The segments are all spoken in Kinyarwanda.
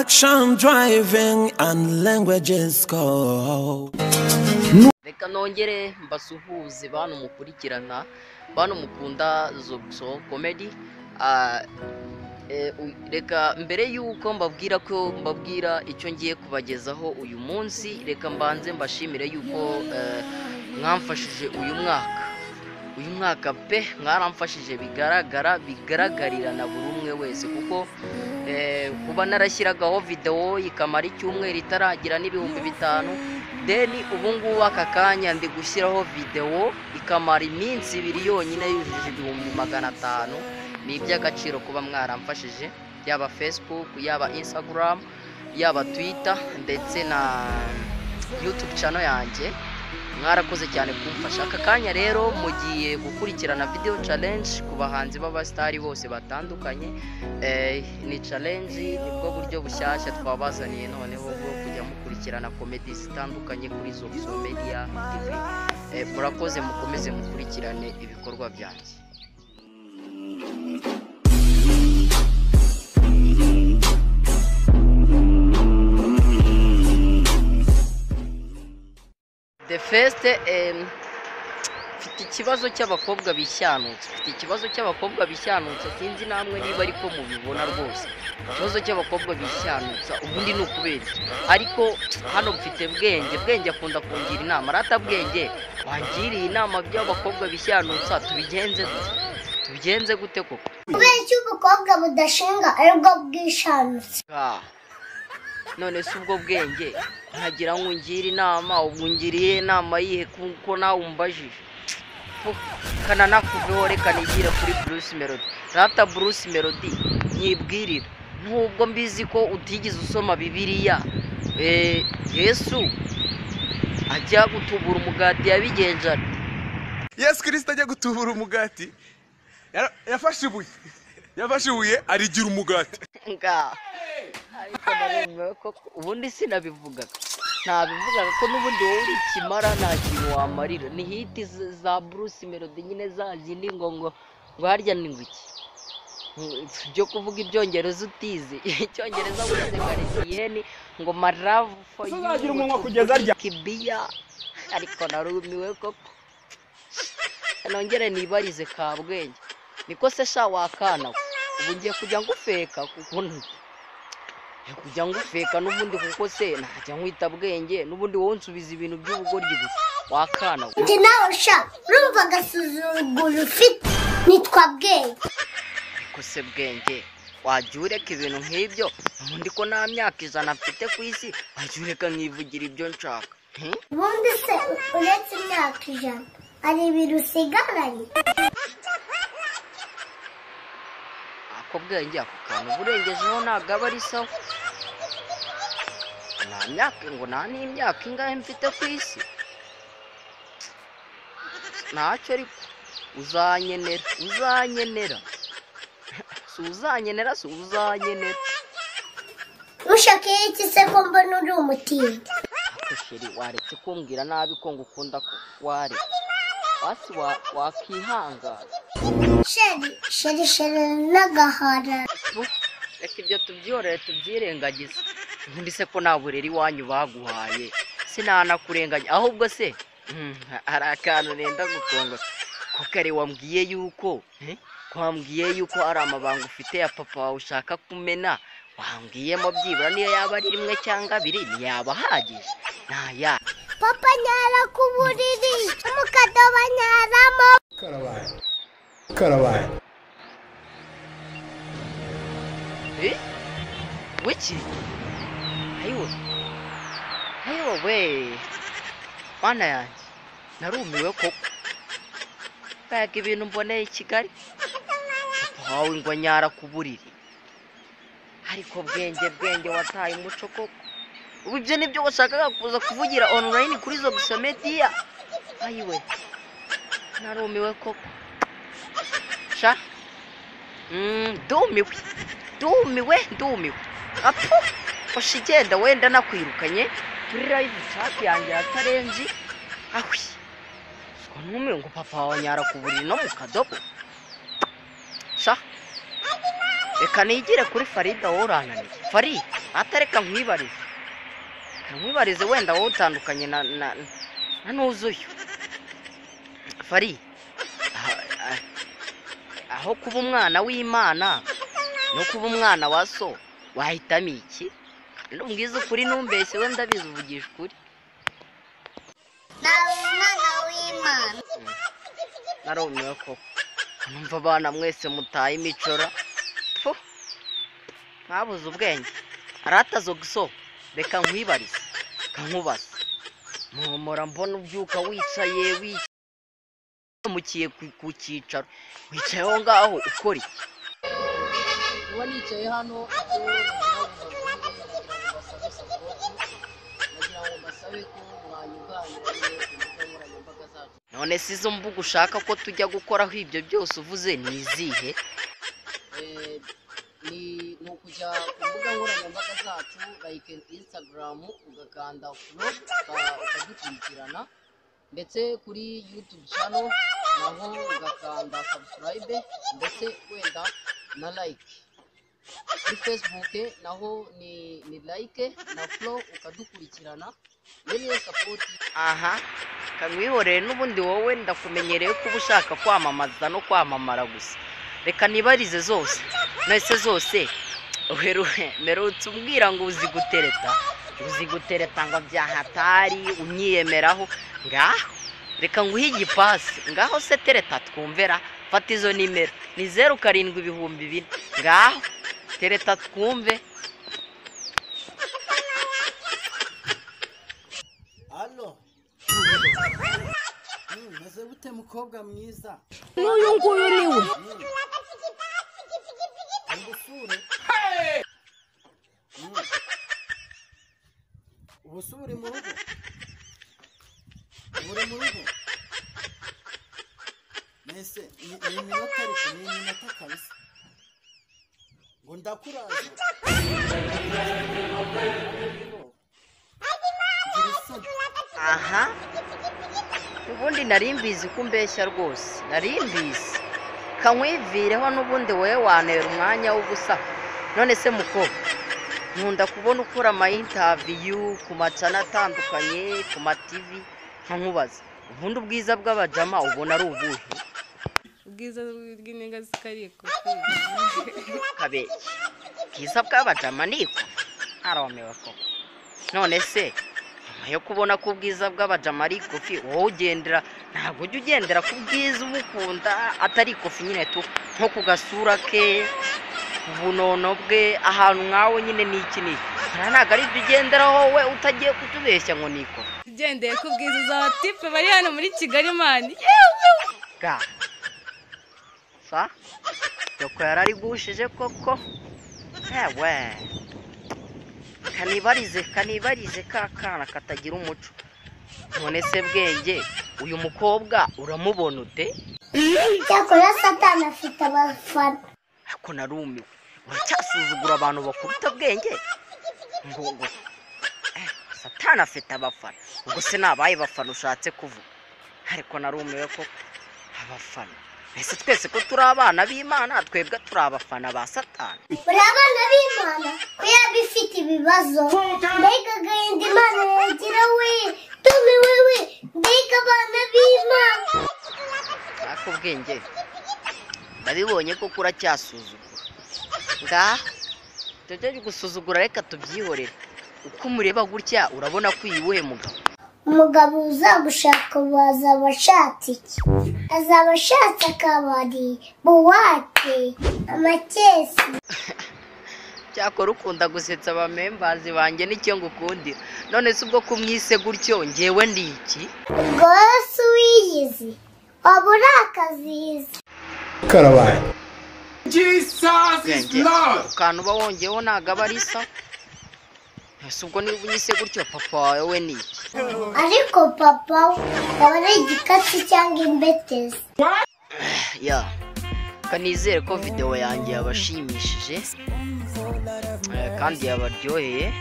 Action driving and languages call. Reka nongere mbasuhuze bantu mukurikirana bantu mukunda Zobso Comedy. Reka mbere yuko mbabwira icyo ngiye kubagezaho uyu munsi, reka mbanze mbashimire yuko mwamfashije uyu mwaka pe mwaramfashije bigaragarira na buri umwe wese, kuko kuba narashyiragaho video ikamara icyumweru itaragira n'ibihumbi 5, deni ubu ngubu aka kanya ndi gushyiraho video ikamara iminsi 2 yonyine yujuje ibihumbi 500. Ni iby'agaciro kuba mwaramfashije, yaba Facebook, yaba Instagram, yaba Twitter ndetse na YouTube channel yanjye. Mwarakoze cyane kumfasha. Aka kanya rero mugiye gukurikirana video challenge ku bahanzi b'abastari bose batandukanye. Ni challenge nibwo buryo bushyashya twabazaniye noneho bwo kujya mukurikirana comedy zitandukanye kuri Zobso Media TV. Murakoze, mukomeze mukurikirane ibikorwa byanjye. The first mfite ikibazo cy'abakobwa bishyanutse, sinzi namwe niba ariko mubibona rwose. Ikibazo cy'abakobwa bishyanutse ubundi ni ukubera, ariko hano mfite bwenge akunda kungira inama. Rata bwenge wangiriye inama by'abakobwa bishyanutse, tubigenze gute koko? Kubera cy'ubukobwa budashinga aribwo bwishanutse. None se ubwo bwenge ntagira ngo ngire inama, ubwo ngiriye inama yihe kuko nawe umbajije? Kana nakuveho, reka nigire kuri Bruce Melody. Rata Bruce Melody nyibwirira, nubwo mbizi ko utigeze usoma Bibiliya, Yesu ajya gutubura umugati yabigenje. Yesu Kristo ajya gutubura umugati, yafashe ibuye arigira umugati. Ariko naremewe ko ubundi sinabivugaga ko n'ubundi wowe uri kimara nta kintu wamarira. Ni hiti za Bruce Melody nyine za zindi ngo harya ni ngwiki byo kuvuga ibyongereza utize. Icyongereza wize Garisiyeni ngo my love for you uzagira umunwa kugeza arya kibiya. Ariko narumiwe koko. Nongere nibarize Kabwenge, niko se sha wakana ubu ngiye kujya ngufeka kuko kujya ngufeka n'ubundi kuko se najya nkwita bwenge n'ubundi wowe nsubiza ibintu by'ubugoryi gusa wakana. Ndi nawe sha urumva gasuzuguro ufite nitwa bwenge. Ariko se bwenge wajya ureka ibintu nk'ibyo? Ubundi ko nta myaka 100 mfite ku isi, wajya ureka nkivugira ibyo nshaka. Ubundi se uretse imyaka 100 ari ibintu usigaranye? Ako bwenge ako kantu burengejeho ntabwo aba ari sawa. Nta n'imyaka ingahe mfite ku isi? Ntacyo, ariko uzanyenera si uzanyenera. Ushaka iki se ko mbona uri umutindi? Ako sheri waretse kumbwira nabi ko ngukunda ko waretse wasi wakihangana. Sheri n'agahara. Reka ibyo tubyirengagiza. Ubundi se ko nta bureri wanyu baguhaye sinanakurenganya, ahubwo se hari akantu nenda gukonga ko kare wambwiye yuko ari amabanga ufite ya papa wawe ushaka kumena. Wambwiyemo byibura niyo yaba ari 1 cyangwa 2 ntiyaba ahagije. Ntaya Papa nyara ku buriri mukadoba nyaramo. Karabaye wiki ayo we mana yanjye narumiwe koko. Baga ibintu mboneye i Kigali, papa wawe ngo nyara ku buriri. Ariko bwenge wataye umuco koko. Ubu ibyo nibyo washakaga kuza kuvugira online kuri Zobso Media? Ayiwe narumiwe koko sha. Ndumiwe apo koshigenda wenda nakwirukanye kuri live chat yanjye atarenzi. Ahwi ko ntume ngo papa wanyara ku buriri no mu kadobo sha. reka nigire kuri Farida wowe urananiye Fari atareka nkwibarize wenda wowe utandukanye na nuzuye Fari aho kuba umwana w'Imana no kuba umwana wa so wahitamo iki ndumwiza ukuri numbeshye wenda bizuvugisha ukuri nawe umwana w'Imana narumiwe koko numva abana mwese mutaye imicora ntabuze ubwenge aratazo guso reka nkwibarize kankubaza mumura mbona ubyuka wicaye mukiye ku cyicaro wicaye aho ngaho ukora iki uba nicaye hano none si izo mbuga ushaka ko tujya gukoraho ibyo byose uvuze ni izihe ni ukujya ku mbuga nkoranyambaga zacu like Instagram ugakanda follow ukadukurikirana ndetse kuri YouTube channel naho ugakanda subscribe ndetse wenda na like kuri Facebook naho ni like na follow ukadukurikirana niyo support aha kanwihorere n'ubundi wowe ndakumenyereye ko ubushaka kwamamaza no kwamamara gusa reka nibarize zose nese zose merutse umbwira ngo uzi gutereta ngo byahatari unyiyemeraho ngaho reka nguhe igipasi ngaho se tereta twumvera fata izo nimero ni 07,200 ngaho tereta twumve Allo Maze gute mukobwa mwiza N'uyu nguyu niwe Ngusure Ubusure mu rugo Nese ni minota kabisa ngo ndakuraza aha ubundi narimbizi kumbeshya rwose narimbizi kankwivireho n'ubundi wowe wanera umwanya w'ubusa none se mukobwa nkunda kubona ukora ama interview ku macana atandukanye ku ma TV nkubaza ubundi ubwiza bw'abajama ubona ari ubuhe ubwiza bw'inenga zikariko kabeki bwiza bw'abajama niko aramewe koko none se yo kubona ko ubwiza bw'abajama ari kofi wowe ugendera ntabwo ujya ugendera ku bwiza ubukunda atari kofi nyine tu nko ku gasura ke ubunono bwe ahantu nkawe nyine n'iki ntabwo ari ibyo ugenderaho wowe utagiye kutubeshya ngo niko ugendeye ku bwiza za tipe bari hano muri Kigali mani ga sa yoko yarari gushije koko ewe kanibarize kakana katagira umuco none se bwenge uyu mukobwa uramubona ute cyakora Satani afite abafana ako narumiwe uracyasuzugura abantu bakuruta bwenge ngo Satani afite abafana ubwo se nabaye bafana ushatse kuvuga ariko narumiwe ko abafana ese twese ko turi abana b'Imana twebwe turi abafana ba Satani uri abana b'Imana ko yabifite ibibazo mbega gahinda Imana yagira we tumi wewe mbega abana b'Imana ako bwenge ndabibonye ko kuracyasuzugura ngaho tujye gusuzugura reka tubyihorere uko mureba gutya urabona ko uyiwe umugabo uzagushaka azaba ashatse iki azaba ashatse akabari buwate amakesi cyakora ukunda gusetsa abamembazi banjye n'icyo ngukundira none se ubwo kumwise gutyo ngewe ndi iki ubwo wese uwiyizi waba uri akazizi karabaye ukantu uba wongeyeho ntabwo aba ari isa ese ubwo niba unyise gutyo papa wawe ni iki ariko papa we aba ari igikatsi cyangwa imbetezi ya kanizere ko video yanjye yabashimishije kandi yabaryoheye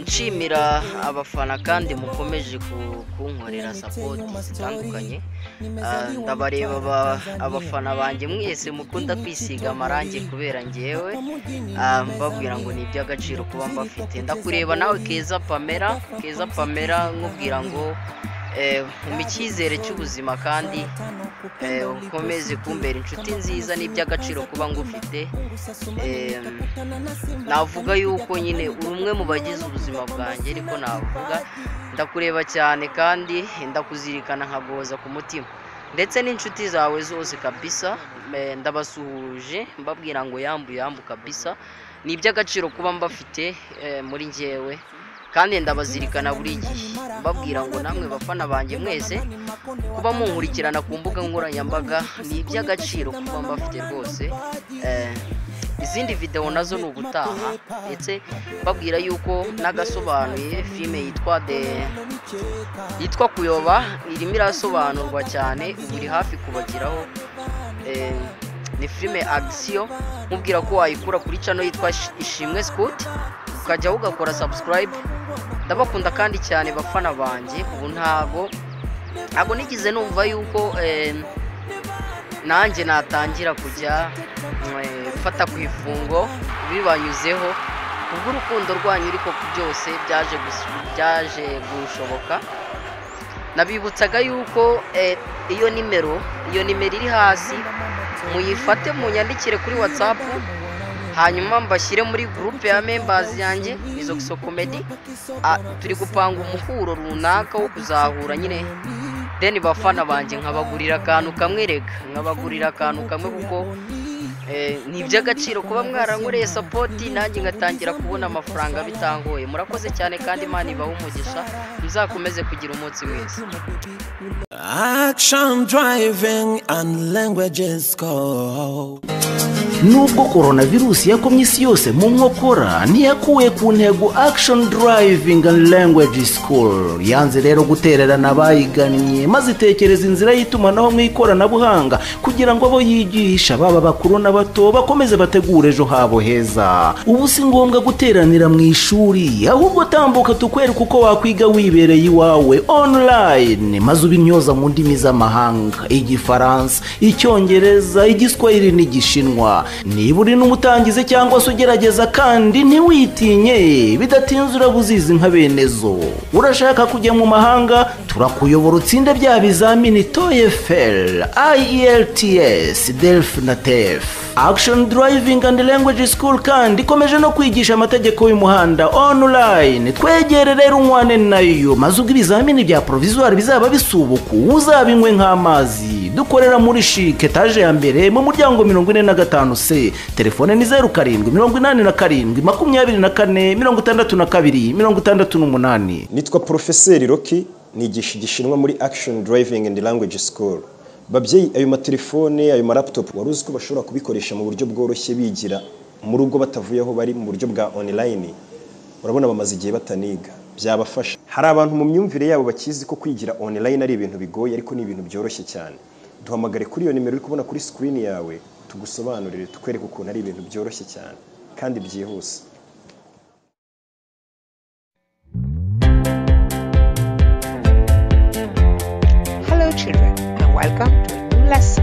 nshimira abafana kandi mukomeje kunkorera support zitandukanye ndabareba abafana banjye mwese mukunda kwisiga amarangi kubera ngewe, mbabwira ngo ni iby'agaciro kuba mbafite. Ndakureba nawe Keza Pamela nkubwira ngo mu icyizere cy'ubuzima kandi ukomeze kumbera inshuti nziza, ni iby'agaciro kuba ngufite. navuga yuko nyine uri umwe mu bagize ubuzima bwanjye, ariko navuga ndakureba cyane kandi ndakuzirikana nkagoza ku mutima, ndetse n'inshuti zawe zose kabisa ndabasuhuje mbabwira ngo yambu kabisa. Ni iby'agaciro kuba mbafite muri njyewe kandi ndabazirikana buri gihe, mbabwira ngo namwe bafana banjye mwese kuba munkurikirana ku mbuga nkoranyambaga ni iby'agaciro kuba mbafite rwose. Izindi video nazo ni ubutaha, ndetse babwira yuko nagasobanuye filime yitwa Kuyoba irimo irasobanurwa cyane, uri hafi kubagiraho. Ni filime action, mubwira ko wayikura kuri channel yitwa Ishimwe Scout, ukajya ugakora subscribe. Ndabakunda kandi cyane bafana banjye, ubu ntago nigize numva yuko nanjye natangira kujya fata ku ifungo bibanyuzeho, ubwo urukundo rwanyu ariko byose byaje gushoboka. Nabibutsaga yuko iyo nimero iri hasi muyifate munyandikire kuri WhatsApp, hanyuma mbashyire muri groupe ya members yanjye izo Comedy. Turi gupanga umuhuro runaka wo kuzahura nyine, then bafana banjye nkabagurira akantu kamwe kuko ni iby'agaciro kuba mwarankoreye support, nanjye ngatangira kubona amafaranga bitangoye. Murakoze cyane kandi Imana ibahe umugisha, muzakomeze kugira umunsi mwiza. Action driving and languages call. Nubwo coronavirus yakomye isi yose mu nkokora, ntiyakuwe ku ntego Action Driving and Language School. Yanze rero gutererana abayigannye, maze itekereza inzira y'itumanaho mu ikoranabuhanga kugira ngo abo yigisha baba bakuru n'abato bakomeze bategure ejo habo heza. Ubu si ngombwa guteranira mu ishuri, ahubwo tambuka tukwereka uko wakwiga wibereye iwawe online, maze ubinyoza mu ndimi z'amahanga: Igifaransa, Icyongereza, Igiswahili n'Igishinwa. Niba uri n'umutangize cyangwa se ugerageza kandi ntiwitinye, bidatinze urabuzizi nka benezo. Urashaka kujya mu mahanga, turakuyobora utsinde bya bizamini TOEFL, IELTS, DELF na TEF. Action Driving and Language School kandi ikomeje no kwigisha amategeko y'umuhanda online. Twegere rero umwane nayo, maze ubwo ibizamini bya provisoire bizaba bisubuku uzabinywe nk'amazi. Dukorera muri Chic etage ya mbere mu muryango 45C. Telefone ni 0787246268. Nitwa Professeur Rocky, nigisha Igishinwa muri Action Driving and Language School. Babyeyi, ayo matelefone, ayo laptop waruzi ko bashobora kubikoresha mu buryo bworoshye bigira mu rugo batavuye aho bari mu buryo bwa online. Urabona bamaze igihe bataniga, byabafasha. Hari abantu mu myumvire yabo bakizi ko kwigira online ari ibintu bigoye, ariko ni ibintu byoroshye cyane. Duhamagare kuri iyo nimero uri kubona kuri screen yawe, tugusobanurire tukwereke ukuntu ari ibintu byoroshye cyane kandi byihuse. Hello children, and welcome to a new lesson.